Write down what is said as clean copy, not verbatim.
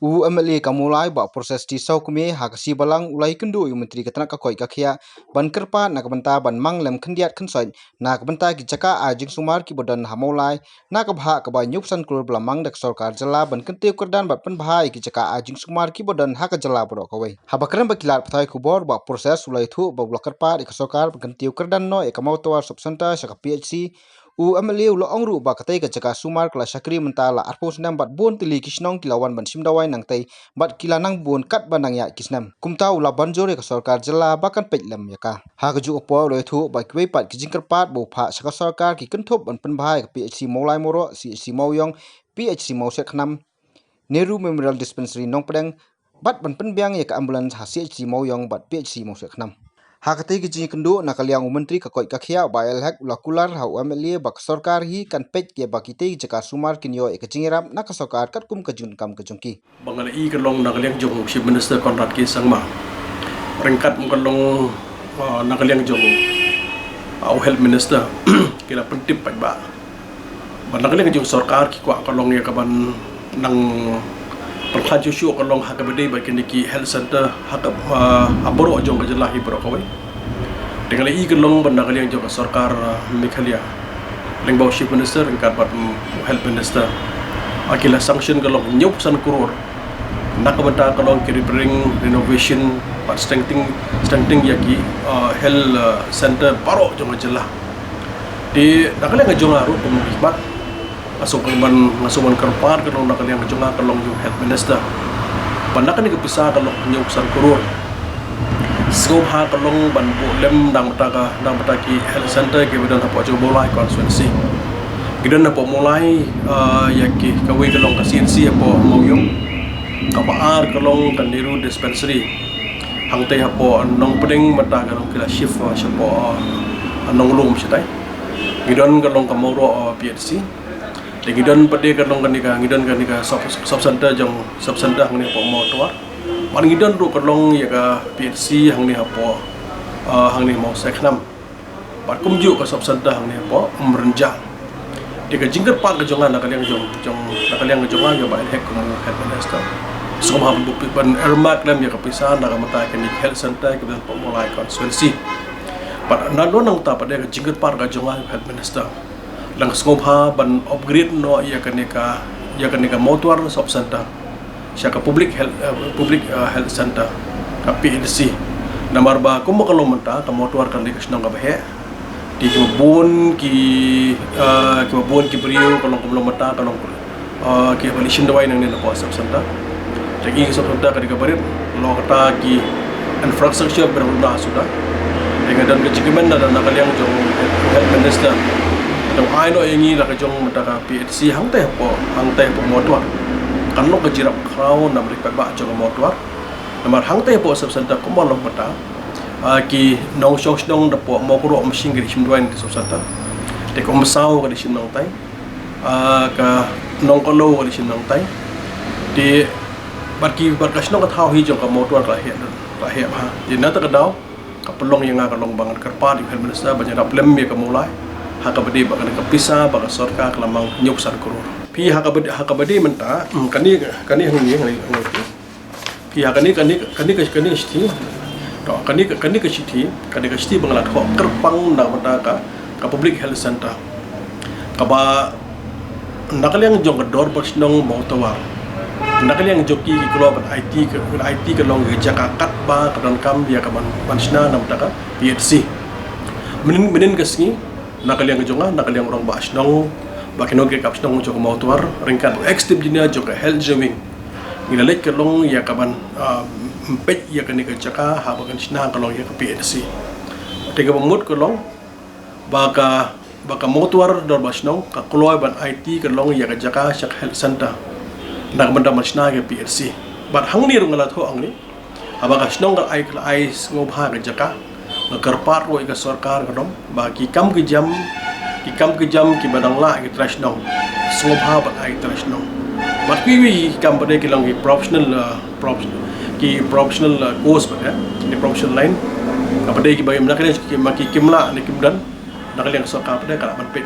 UMLA kamulai ba proses ti sau kumi hakasi balang ulai kendu yu menteri ketana kakoi kakia ban kerpa nak benta ban manglem kendiat kensoi nak benta ki jaka ajing sumar ki bodan hamulai nak bha ka ba nyupsan klur belamang dak sarkar jala ban kente kurdan bat pen bhai ki jaka ajing sumar ki bodan haka jala bodo kawai habakran bakilat patai kubor ba proses ulai thu ba kerpa di sarkar kente kurdan no ekamau tawar subsanta saka PHC UMLA ulo ongru ba katai ka jaka sumar kala syakri mentala arpos nam bat bon tili kisnong kilawan ban simdawai nang tai bat kilanang bon kat banang ya kisnam kumta ula banjore ka sarkar jala bakan pejlam yaka ha kaju opo lo thu ba kwei pat kijing kerpat bo pha saka sarkar ki kenthop ban pen bhai ka PHC Maulai Moro CHC Mauyong PHC Mausek Khnam Nehru Memorial Dispensary Nongpdeng bat ban pen biang ya ka ambulance ha CHC Mauyong bat PHC Mausek Khnam Hakati kiji kendu nakaliang menteri kakoi kakhia bael hak ulakular ha UMLA bak sarkar hi kan pej ke bakite jaka sumar kinyo ekajingiram nak sarkar kat kum kajun kam kajungki bangal I kalong nakaliang jong Chief Minister Conrad K Sangma ringkat kalong nakaliang jong Health Minister kila pentip paj ba nakaliang jong sarkar ki kwa kalong ya kaban nang perkhan cucu kalong hakabede bagian ki health center hakab aboro jong kajalahi boro kawai dengan I kalong benda kalian jong sarkar Meghalaya lengbau Chief Minister ringkat bat Health Minister akila sanction kalong nyup san kuror nak benda kalong kiri bring renovation bat strengthening yaki health center baro jong kajalah di nakalian jong aru pemikmat ngasuban kerpar kalong nakaliang kajunga kalong yung Health Minister panakan ni kapisa kalong nyuk san kurur scope ha kalong ban bolem dang mataki health center ke badan hapo jo bolai constituency gidan na po mulai yaki kawai kalong CNC hapo Mauyong kapaar kalong Nehru Dispensary hangtay hapo nong pedeng mata kalong kila shift hapo nong lum sitai gidan kalong Kamoro PHC Gidan pade kalong kanika sub center jong sub center hang ni po motor paling gidan ru kalong ya ka PHC hang ni hapo hang ni Mausek Khnam pat kumju ka sub center hang ni hapo merenjang di ka jingker pa ka jongan nakaliang jong nakaliang jongan yo ba hek kum Health Minister so ha bu ban ermak lam ya ka pisan na ka mata ka ni health center ka po mulai constituency pat nalo nang ta pade ka jingker pa ka jongan Health Minister lang skopha ban upgrade no ya kanika motor sub center siya ka public health center ka PHC namar ba kum makalom ta ka motor kan likas nang gabahe di bon ki brio kalong kumlom mata kalong ki balishin dawai nang nila po sub center tagi sub center ka digabarit lo kata ki infrastructure beruna sudah dengan dan kejikiman dan nakaliang jong Health Minister Dong ai no ingi la kajong mata PHC hang teh po motor kan lo kajirap crown na beri ba jong motor namar hang teh po sub center ko malong mata ki nong shosh dong da po mo ko machine gri sim duan ki sub center te ko masau ka di sim nong tai ka nong ko lo ka di sim nong tai di barkas nong ka thau hi jong ka motor ka he ha di na ta ka daw ka pelong yang ka long bangan kerpa di Health Minister banyak problem ya ka mulai hakabadi bakan kapisa baka sorka kelamang nyuk san kurur pi hakabadi menta kani hang ni pi kani sti to kani ka sti bangla ko kerpang na mata ka public health center ka ba nakaliang jong dor box nong motawar nakaliang joki ki kulo ban IT ka long jaka kat ba kadon kam dia ka mansna na mata ka PHC menin kasni nakaliang kejonga nakaliang orang baas nong bakino ke kaps nong joko motor ringkat ekstip dinya joka health jewing ngilalek kalong ya kaban pej ya kanika jaka habakan sina kalong ya ke PHC tega pemut kalong baka motor dor baas nong ka kloy ban IT kalong ya ke jaka sak health center nak benda masna ke PHC bat hang ni rungalat ho ang ni habaka snong ka ai ngobha ke jaka kerpat roi ka sarkar kadom bagi kam ke jam ki badang la ki trash nong ngobha bat ai trash nong bat wi kam pade ki lang ki professional course ba ni professional line ka pade ki bayam nakale ki maki kimla ni kimdan nakale ang sarkar pade kala ban pet